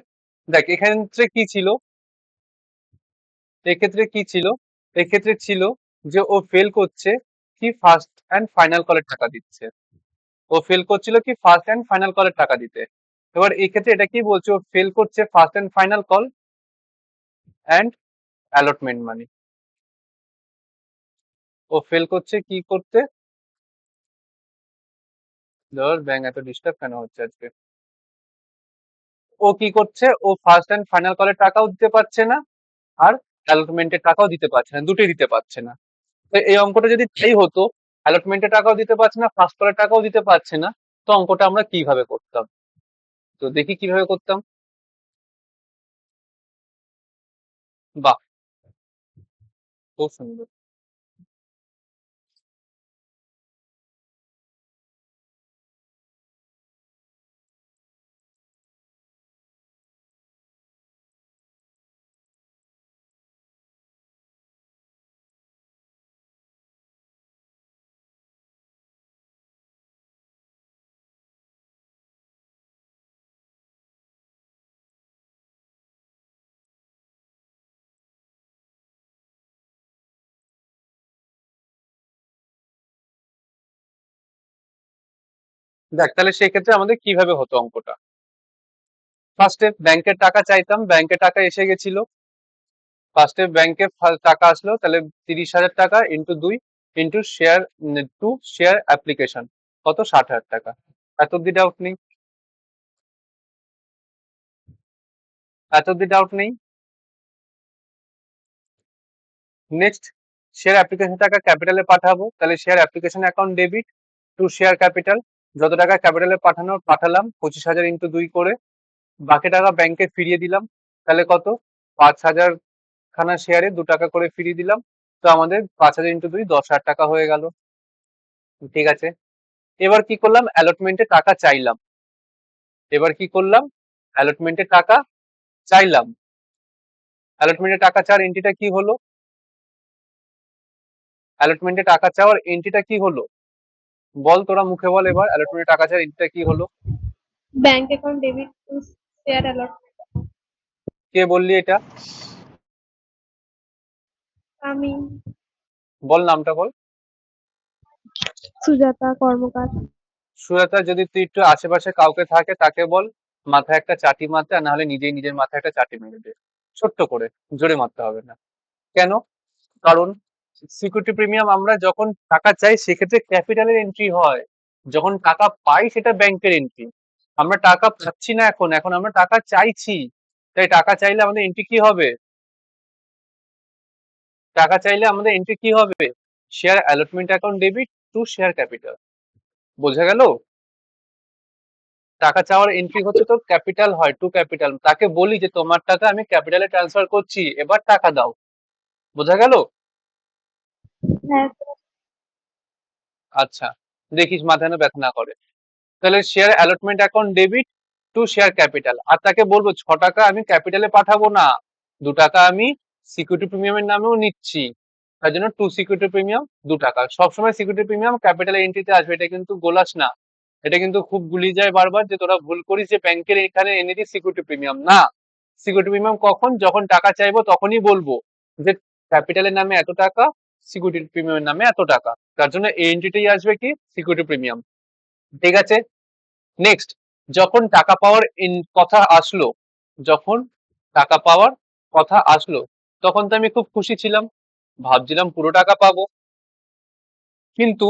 দেখ এক্ষেত্রে কি ছিল, এক্ষেত্রে কি ছিল, এক্ষেত্রে ছিল যে ও ফেল করছে কি ফার্স্ট অ্যান্ড ফাইনাল কলের টাকা দিচ্ছে, ও ফেল করছিল কি ফার্স্ট অ্যান্ড ফাইনাল কলের টাকা দিতে। এবার এই ক্ষেত্রে এটা কি বলছে? ও ফেল করছে first and final call and allotment money. ও ফেল করছে কি করতে? ধর ব্যাংক এত ডিস্টার্ব কেন হচ্ছে আজকে? ও কি করছে? ও ফার্স্ট অ্যান্ড ফাইনাল কলের টাকাও দিতে পারছে না, আর অ্যালটমেন্টের টাকাও দিতে পারছে না, দুটোই দিতে পারছে না। তো এই অঙ্কটা যদি তাই হতো, অ্যালটমেন্টের টাকাও দিতে পারছে না, ফার্স্ট কলের টাকাও দিতে পারছে না, তো অঙ্কটা আমরা কিভাবে করতাম? তো দেখি কিভাবে করতাম। বাহ, খুব সুন্দর। দেখ তাহলে সেই ক্ষেত্রে আমাদের কিভাবে হতো অঙ্কটা। ফার্স্টে ব্যাংকের টাকা চাইতাম, ব্যাংকের টাকা এসে গেছিল। ফার্স্টে ব্যাংকে টাকা আসলো, তাহলে 30,000 টাকা into 2 into share to share application, কত 60,000 টাকা। এত অব্দি ডাউট নেই, এত অব্দি ডাউট নেই। নেক্সট, শেয়ার অ্যাপ্লিকেশন টাকা ক্যাপিটালে পাঠাবো, তাহলে share application account debit to share capital, যত টাকা ক্যাপিটালে পাঠালাম 25,000 ইন্টু 2 করে, বাকি টাকা ব্যাংকে ফিরিয়ে দিলাম, তাহলে কত 5,000 খানা শেয়ারে 2 টাকা করে ফিরিয়ে দিলাম, তো আমাদের 5,000 ইন্টু 2 10,000 টাকা হয়ে গেল। ঠিক আছে, এবার কি করলাম, অ্যালটমেন্টে টাকা চাইলাম। এবার কি করলাম, অ্যালটমেন্টে টাকা চাইলাম। অ্যালটমেন্টে টাকা চাওয়ার এন্ট্রিটা কি হলো, অ্যালটমেন্টে টাকা চাওয়ার এন্ট্রিটা কি হলো, বল তোরা মুখে বল এবার, অ্যালটমেন্টে টাকা চাওয়ার এন্ট্রিটা কি হলো। Bank account debit to share allot. কে বললি এটা, আমি বল নামটা বল। সুজাতা কর্মকার। সুজাতা, যদি তুই একটু আশেপাশে কাউকে থাকে তাকে বল মাথায় একটা চাটি মারতে, আর না হলে নিজেই নিজের মাথায় একটা চাটি মেরে দে, ছোট্ট করে, জোরে মারতে হবে না। কেন, কারণ সিকিউরিটি প্রিমিয়াম আমরা যখন টাকা চাই সেক্ষেত্রে ক্যাপিটালের এন্ট্রি হয়, যখন টাকা পাই সেটা ব্যাংকের এন্ট্রি। আমরা টাকা পাচ্ছি না, এখন এখন আমরা টাকা চাইছি, তাই টাকা চাইলে আমাদের এন্ট্রি কি হবে, টাকা চাইলে আমাদের এন্ট্রি কি হবে, share allotment account debit to share capital. বোঝা গেল, টাকা চাওয়ার এন্ট্রি হচ্ছে তো ক্যাপিটাল হয়, টু ক্যাপিটাল, তাকে বলি যে তোমার টাকা আমি ক্যাপিটালে ট্রান্সফার করছি, এবার টাকা দাও। বোঝা গেল, হ্যাঁ আচ্ছা, দেখিস মাথায় না ব্যথা না করে। তাহলে share allotment account debit to share capital, আর তাকে বলবো 6 টাকা আমি ক্যাপিটালে পাঠাবো না, 2 টাকা আমি সিকিউরিটি প্রিমিয়ামের নামেও নিচ্ছি, তার জন্য টু সিকিউরিটি প্রিমিয়াম 2 টাকা। সবসময় সিকিউরিটি প্রিমিয়াম ক্যাপিটাল এন্ট্রিতে আসবে, এটা কিন্তু গোলাস না, এটা কিন্তু খুব গুলিয়ে যায় বারবার যে তোরা ভুল করিস যে ব্যাংকের এখানে এনে দিই সিকিউরিটি প্রিমিয়াম না। সিকিউরিটি প্রিমিয়াম কখন, যখন টাকা চাইবো তখনই বলবো যে ক্যাপিটালের নামে এত টাকা, সিকিউরিটি প্রিমিয়ামের নামে এত টাকা, তার জন্য এই এন্ট্রিটাই আসবে কি, সিকিউরিটি প্রিমিয়াম। ঠিক আছে, নেক্সট, যখন টাকা পাওয়ার কথা আসলো, যখন টাকা পাওয়ার কথা আসলো তখন তো আমি খুব খুশি ছিলাম, ভাবছিলাম পুরো টাকা পাবো, কিন্তু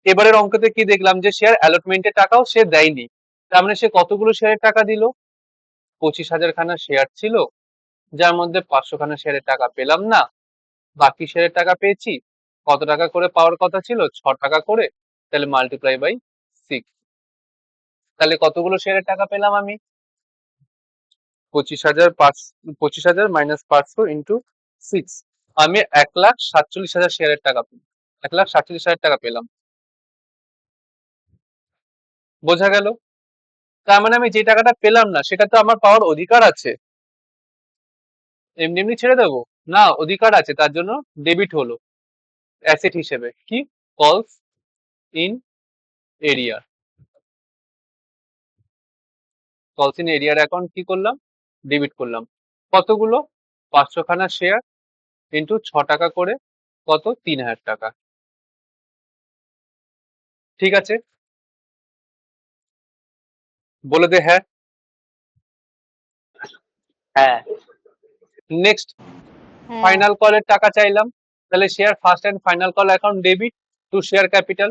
এবারের অঙ্কতে কি দেখলাম যে শেয়ার অ্যালটমেন্টের টাকাও সে দেয়নি। তার মানে সে কতগুলো শেয়ারের টাকা দিল, 25,000 খানা শেয়ার ছিল, যার মধ্যে 500 খানা শেয়ারের টাকা পেলাম না, বাকি শেয়ারের টাকা পেয়েছি। কত টাকা করে পাওয়ার কথা ছিল, 6 টাকা করে, তাহলে মাল্টিপ্লাই বাই 6, তাহলে কতগুলো শেয়ারের টাকা পেলাম আমি, 25,000 মাইনাস 500 ইন্টু 6, আমি 1,47,000 শেয়ারের টাকা পেলাম, 1,47,000 টাকা পেলাম। বোঝা গেল, তার মানে আমি যে টাকাটা পেলাম না সেটা তো আমার পাওয়ার অধিকার আছে, এমনি এমনি ছেড়ে দেবো না, অধিকার আছে, তার জন্য ডেবিট হলো অ্যাসেট হিসেবে, কি, কলস ইন এরিয়া, কলস ইন এরিয়ার অ্যাকাউন্ট কি করলাম, ডেবিট করলাম। কতগুলো, 500 খানা শেয়ার ইন্টু 6 টাকা করে, কত, 3,000 টাকা। ঠিক আছে, বলে দে হ্যাঁ। হ্যাঁ। নেক্সট, হ্যাঁ ফাইনাল কলের টাকা চাইলাম, তাহলে share first and final call account debit to share capital,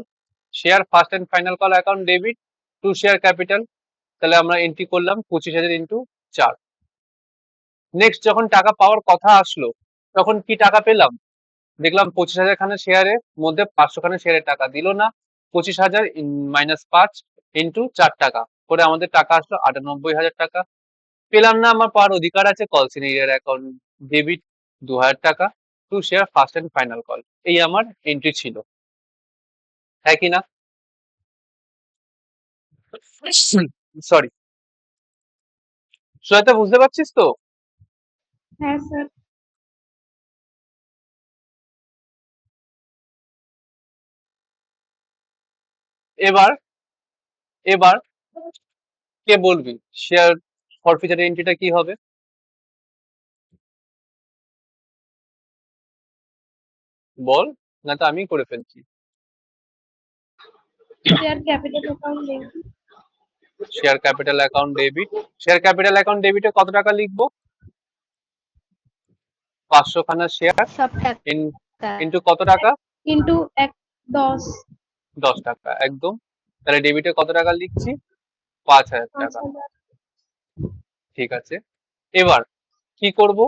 share first and final call account debit to share capital, তাহলে আমরা এন্ট্রি করলাম 25,000 ইন্টু 4। নেক্সট, যখন টাকা পাওয়ার কথা আসলো তখন কি টাকা পেলাম, দেখলাম 25,000 খানা শেয়ারের মধ্যে 500 খানা শেয়ারের টাকা দিল না, 25,000 মাইনাস 5 ইন্টু 4 টাকা করে আমাদের টাকা আসলো 98,000 টাকা। পেলাম না, আমার পাওয়ার অধিকার আছে, কল সিনিয়র অ্যাকাউন্ট ডেবিট 2,000 টাকা to share first and final call, এই আমার এন্ট্রি ছিল, হ্যাঁ কি না, সরি, সুজাতা বুঝতে পারছিস তো। হ্যাঁ স্যার। এবার এবার কে বলবি শেয়ার ফরফিচার এন্ট্রিটা কি হবে, বল, না তো আমি করে ফেলছি। Share capital account debit. Share capital account debit. Share capital account ডেবিটে কত টাকা লিখবো? 500 খানা শেয়ার সব টাকা ইন্টু কত টাকা? ইন্টু 10 10 টাকা, একদম। তাহলে ডেবিটে কত টাকা লিখছি? 5000 টাকা। 5000। ঠিক আছে, এবার কি করব?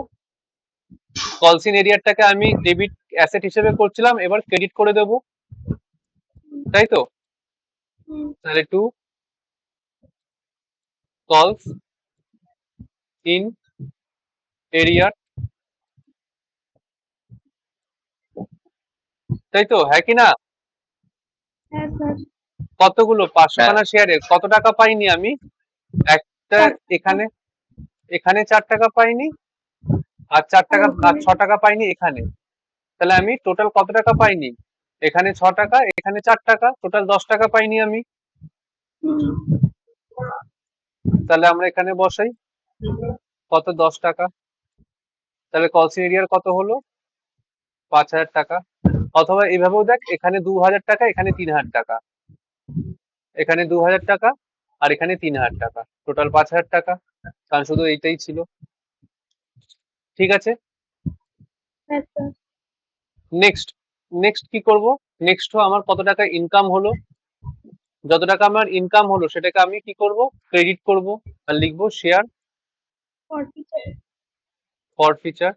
কলসিন এরিয়ারটাকে আমি ডেবিট অ্যাসেট হিসেবে করছিলাম, এবার ক্রেডিট করে দেব, তাই তো? হুম, তাহলে টু কলস ইন এরিয়ার, তাই তো, হ্যাঁ কি না? হ্যাঁ স্যার। কতগুলো 500 হ্যাঁ। খানা শেয়ারে কত টাকা পাইনি আমি? একটা 4 এখানে, এখানে 4 টাকা পাইনি, আর 4 আর টাকা আর ওখানে 6 টাকা পাইনি এখানে। তাহলে আমি টোটাল কত টাকা পাইনি? এখানে 6 টাকা, এখানে 4 টাকা, টোটাল 10 টাকা পাইনি আমি। হুম, তাহলে আমরা এখানে বসাই, কত? 10 টাকা। তাহলে কলসিন এরিয়ার কত হলো? 5000 টাকা। অথবা এইভাবেও দেখ, এখানে 2000 টাকা, এখানে 3000 টাকা, এখানে 2000 টাকা, আর এখানে 3000 টাকা, টোটাল 5000 টাকা, কারণ শুধু এইটাই ছিল। ঠিক আছে, হ্যাঁ স্যার। নেক্সট নেক্সট কি করব? নেক্সট আমার কত টাকা ইনকাম হলো, যত টাকা আমার ইনকাম হলো সেটাকে আমি কি করব? ক্রেডিট করব, আর লিখবো শেয়ার 40 ফর ফিচার।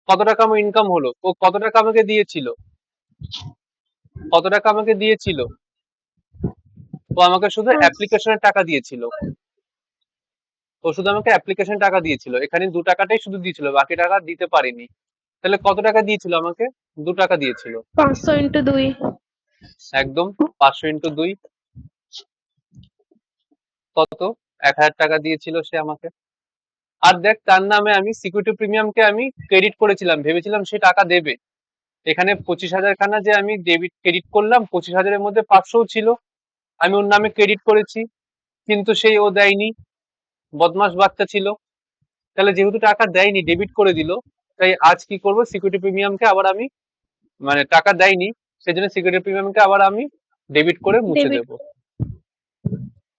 কত টাকা আমার ইনকাম হলো, ও কত টাকা আমাকে দিয়েছিল? কত টাকা আমাকে দিয়েছিল? ও আমাকে শুধু অ্যাপ্লিকেশনের টাকা দিয়েছিল, ও শুধু আমাকে অ্যাপ্লিকেশন টাকা দিয়েছিল, এখানে 2 টাকাটাই শুধু দিয়েছিল, বাকি টাকা দিতে পারিনি। তাহলে কত টাকা দিয়েছিল আমাকে? 2 টাকা দিয়েছিল, 500 ইন্টু 2। একদম। 500 ইন্টু 2 কত? 1000 টাকা দিয়েছিল সে আমাকে। আর দেখ, তার নামে আমি সিকিউরিটি প্রিমিয়ামকে আমি ক্রেডিট করেছিলাম, ভেবেছিলাম সে টাকা দেবে। এখানে 25,000 খানা যে আমি ডেবিট ক্রেডিট করলাম, 25,000-এর মধ্যে 500 ছিল, আমি ওর নামে ক্রেডিট করেছি, কিন্তু সেই ও দেয়নি, বদমাস বাচ্চা ছিল। তাহলে যেহেতু টাকা দেয়নি, ডেবিট করে দিল, তাই আজ কি করব? সিকিউরিটি প্রিমিয়ামকে আবার আমি, মানে টাকা দেয়নি সেজন্য সিকিউরিটি প্রিমিয়ামকে আবার আমি ডেবিট করে মুছে ডেবিট। দেব।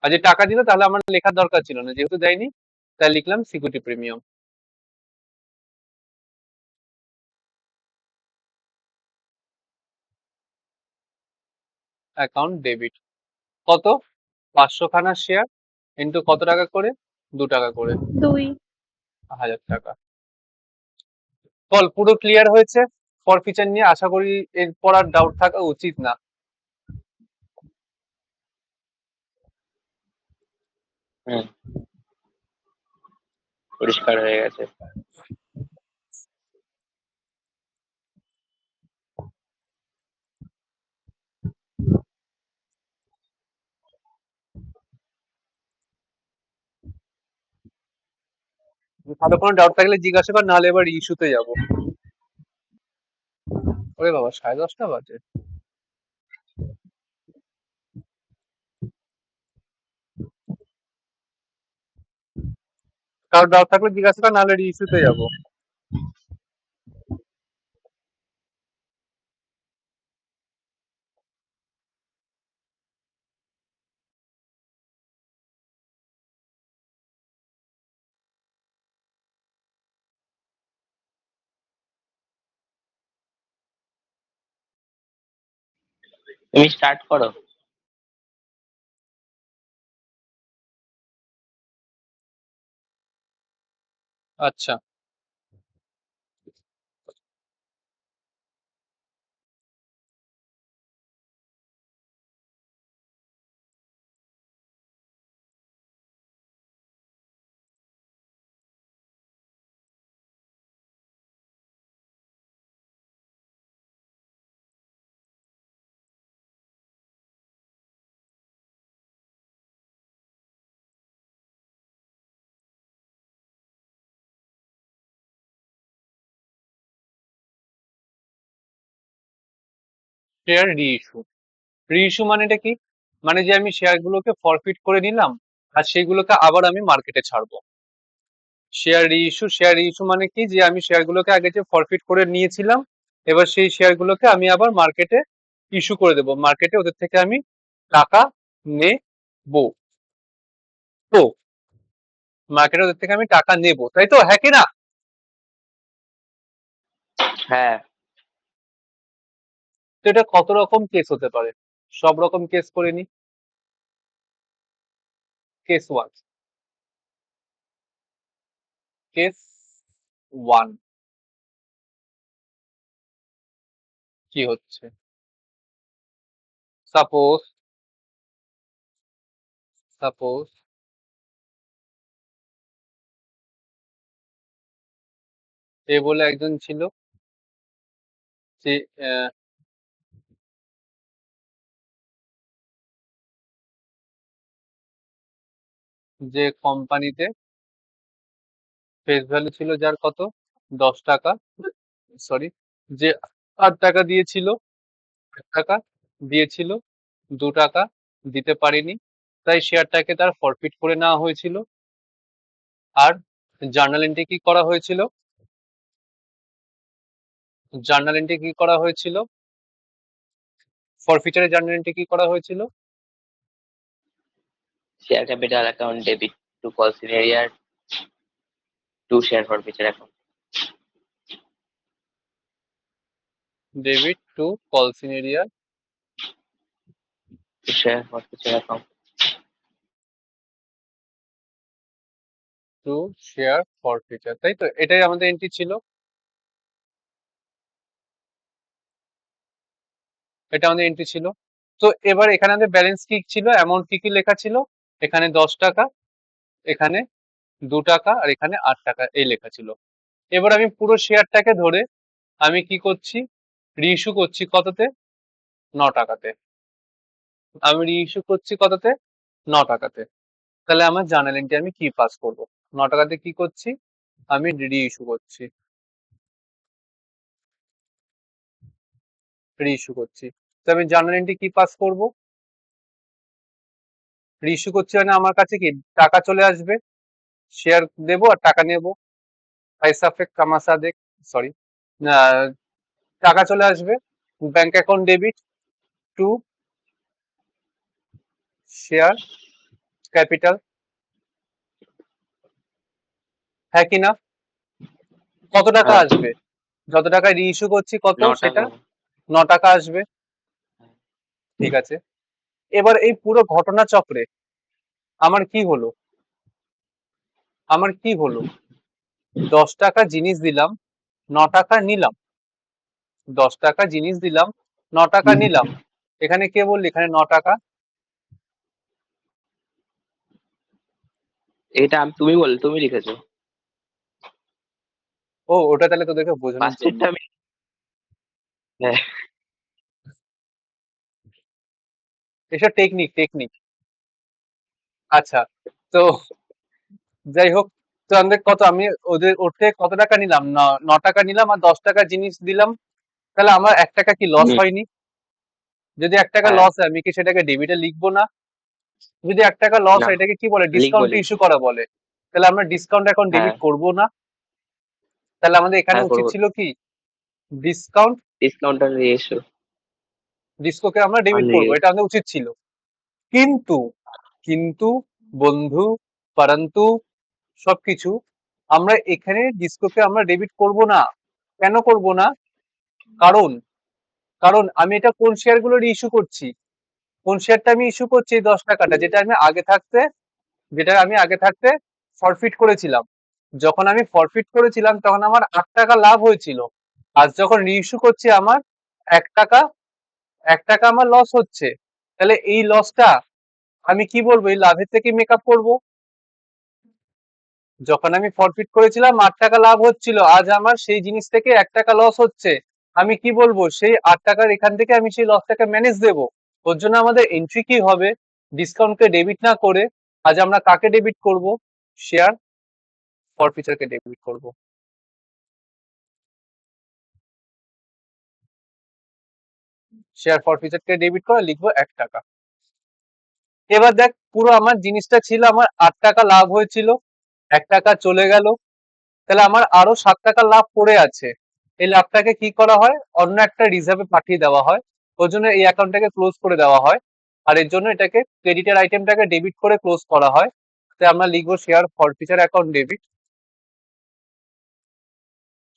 আর যে টাকা দিল তাহলে আমার লেখার দরকার ছিল না, যেহেতু দেয়নি তাই লিখলাম সিকিউরিটি প্রিমিয়াম। Account debit. কত? 500 খানা শেয়ার ইন্টু কত টাকা করে? 2 টাকা করে, 2। 1000 টাকা। বল, পুরো ক্লিয়ার হয়েছে ফর ফিচার নিয়ে? আশা করি এরপর আর ডাউট থাকা উচিত না। হুম, পরিষ্কার হয়ে গেছে। কারো কোনো ডাউট থাকলে জিজ্ঞাসা কর, নাহলে এবার ইস্যুতে যাবো। ওরে বাবা, 10:30 বাজে। কারো ডাউট থাকলে জিজ্ঞাসা কর, নাহলে ইস্যুতে যাবো। তুমি স্টার্ট করো। আচ্ছা, শেয়ার রিইস্যু। রিইস্যু মানেটা কি? মানে যে আমি শেয়ার গুলোকে ফরফিট করে নিলাম, আর সেগুলোকে আবার আমি মার্কেটে ছাড়বো। শেয়ার রিইস্যু মানে কি, যে আমি শেয়ারগুলোকে আগে যে ফরফিট করে নিয়েছিলাম, এবার সেই শেয়ারগুলোকে আমি আবার মার্কেটে ইস্যু করে দেবো, মার্কেটে ওদের থেকে আমি টাকা নেব। তো মার্কেটে ওদের থেকে আমি টাকা নেব, তাই তো, হ্যাঁ কি না? হ্যাঁ, তো এটা কত রকম কেস হতে পারে, সব রকম কেস করে নি। কেস ওয়ান, কেস ওয়ান কি হচ্ছে, সাপোজ সাপোজ এ বলে একজন ছিল, যে আহ, যে কোম্পানিতে ফেস ভ্যালু ছিল যার কত, 10 টাকা, সরি, যে 8 টাকা দিয়েছিল, 1 টাকা দিয়েছিল, 2 টাকা দিতে পারেনি, তাই শেয়ারটাকে তার ফরফিট করে নেওয়া হয়েছিল। আর জার্নাল এন্ট্রি কি করা হয়েছিল, জার্নাল এন্ট্রি কি করা হয়েছিল, ফরফিটারের জার্নাল এন্ট্রি কি করা হয়েছিল, share capital account debit to call in arrear to share forfeiture account. Debit to call in arrear to share forfeiture account. To share forfeiture, তাই তো, এটাই আমাদের এন্ট্রি ছিল, এটা আমাদের এন্ট্রি ছিল। তো এবার এখানে আমাদের ব্যালেন্স কি ছিল, অ্যামাউন্ট কি কি লেখা ছিল, এখানে 10 টাকা, এখানে 2 টাকা, আর এখানে 8 টাকা, এই লেখা ছিল। এবার আমি পুরো শেয়ারটাকে ধরে আমি কি করছি, রিইস্যু করছি কততে, 9 টাকাতে। আমি রিইস্যু করছি কততে, 9 টাকাতে। তাহলে আমার জার্নাল এন্ট্রি আমি কি পাস করব, 9 টাকাতে কি করছি, আমি রিইস্যু করছি, রিইস্যু করছি। তো আমি জার্নাল এন্ট্রি কি পাস করব, রিইস্যু করছি মানে আমার কাছে কি টাকা চলে আসবে, শেয়ার দেবো আর টাকা নেব, পয়সা ফেক কামাসা দেখ, সরি, টাকা চলে আসবে, bank account debit to share capital, হ্যাঁ কি না? কত টাকা হ্যাঁ, আসবে, যত টাকা রিইস্যু করছি কত 9 টাকা। সেটা 9 টাকা আসবে, ঠিক আছে। এবার এই পুরো ঘটনা চক্রে আমার কি হলো, আমার কি হলো, 10 টাকা জিনিস দিলাম, 9 টাকা নিলাম, 10 টাকা জিনিস দিলাম, 9 টাকা নিলাম, এখানে কে বললি এখানে 9 টাকা, এটা তুমি তুমি লিখেছো। ও ওটা তাহলে তোদেরকে বোঝানোর জন্য, পাঁচটা আমি। হ্যাঁ। এসব টেকনিক টেকনিক। আচ্ছা, তো যাই হোক, তো আমাদের কত, আমি ওর থেকে কত টাকা নিলাম, 9 টাকা নিলাম আর 10 টাকা জিনিস দিলাম, তাহলে আমার 1 টাকা কি লস হুম, হয়নি? যদি 1 টাকা হ্যাঁ, লস হয় আমি কি সেটাকে ডেবিটে লিখবো না? যদি 1 টাকা লস না, হয় এটাকে কি বলে, লিখবো ডিসকাউন্ট ইস্যু লিখবো। করা বলে। তাহলে আমরা ডিসকাউন্ট এখন হ্যাঁ, ডেবিট করব না, তাহলে আমাদের এখানে হ্যাঁ, উচিত করবো। ছিল কি, ডিসকাউন্ট, ডিসকাউন্ট আর রিইস্যু ডিসকোকে আমরা অন ডেবিট করবো, এটা রিইস্যু। আমাদের উচিত ছিল। কিন্তু কিন্তু বন্ধু, পরন্তু, সবকিছু, আমরা এখানে ডিসকোকে আমরা ডেবিট করব না। কেন করব না? কারণ কারণ আমি এটা কোন শেয়ার গুলো ইস্যু করছি, কোন শেয়ারটা আমি ইস্যু করছি, এই 10 টাকাটা, যেটা আমি আগে থাকতে ফরফিট করেছিলাম। যখন আমি ফরফিট করেছিলাম তখন আমার 8 টাকা লাভ হয়েছিল, আজ যখন রিইস্যু করছি আমার 1 টাকা, 1 টাকা আমার লস হচ্ছে। তাহলে এই লসটা আমি কি বলবো, এই লাভের থেকে মেক আপ করবো। যখন আমি ফরফিট করেছিলাম 8 টাকা লাভ হচ্ছিল, আজ আমার সেই জিনিস থেকে 1 টাকা লস হচ্ছে, আমি কি বলবো, সেই 8 টাকার এখান থেকে আমি সেই লসটাকে ম্যানেজ দেবো। ওর জন্য আমাদের এন্ট্রি কি হবে, ডিসকাউন্টকে ডেবিট না করে আজ আমরা কাকে ডেবিট করব, শেয়ার ফরফিচারকে ডেবিট করব। শেয়ার ফরফিচারকে ডেবিট করে লিখবো 1 টাকা। এবার দেখ পুরো আমার জিনিসটা ছিল, আমার 8 টাকা লাভ হয়েছিল, 1 টাকা চলে গেল, তাহলে আমার আরো 7 টাকা লাভ পড়ে আছে। এই লাভটাকে কি করা হয়, অন্য একটা রিজার্ভে পাঠিয়ে দেওয়া হয়, ওই জন্য এই অ্যাকাউন্টটাকে ক্লোজ করে দেওয়া হয়। আর এর জন্য এটাকে ক্রেডিটের আইটেমটাকে ডেবিট করে ক্লোজ করা হয়। তাই আমরা লিখবো share forfeiture account debit,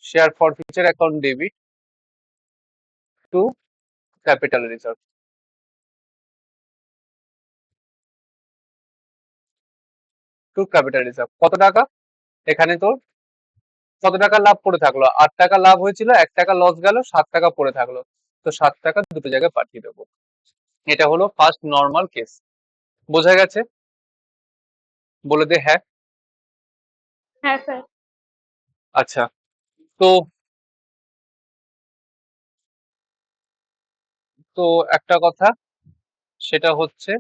share forfeiture account debit to capital reserve. To capital reserve কত টাকা, এখানে তোর কত টাকা লাভ পড়ে থাকলো, 8 টাকা লাভ হয়েছিল, 1 টাকা লস গেল, 7 টাকা পড়ে থাকলো, তো 7 টাকা দুটো জায়গায় পাঠিয়ে দেবো। এটা হলো ফার্স্ট নর্মাল কেস। বোঝা গেছে? বলে দে হ্যাঁ। হ্যাঁ স্যার। আচ্ছা, তো তো একটা কথা, সেটা হচ্ছে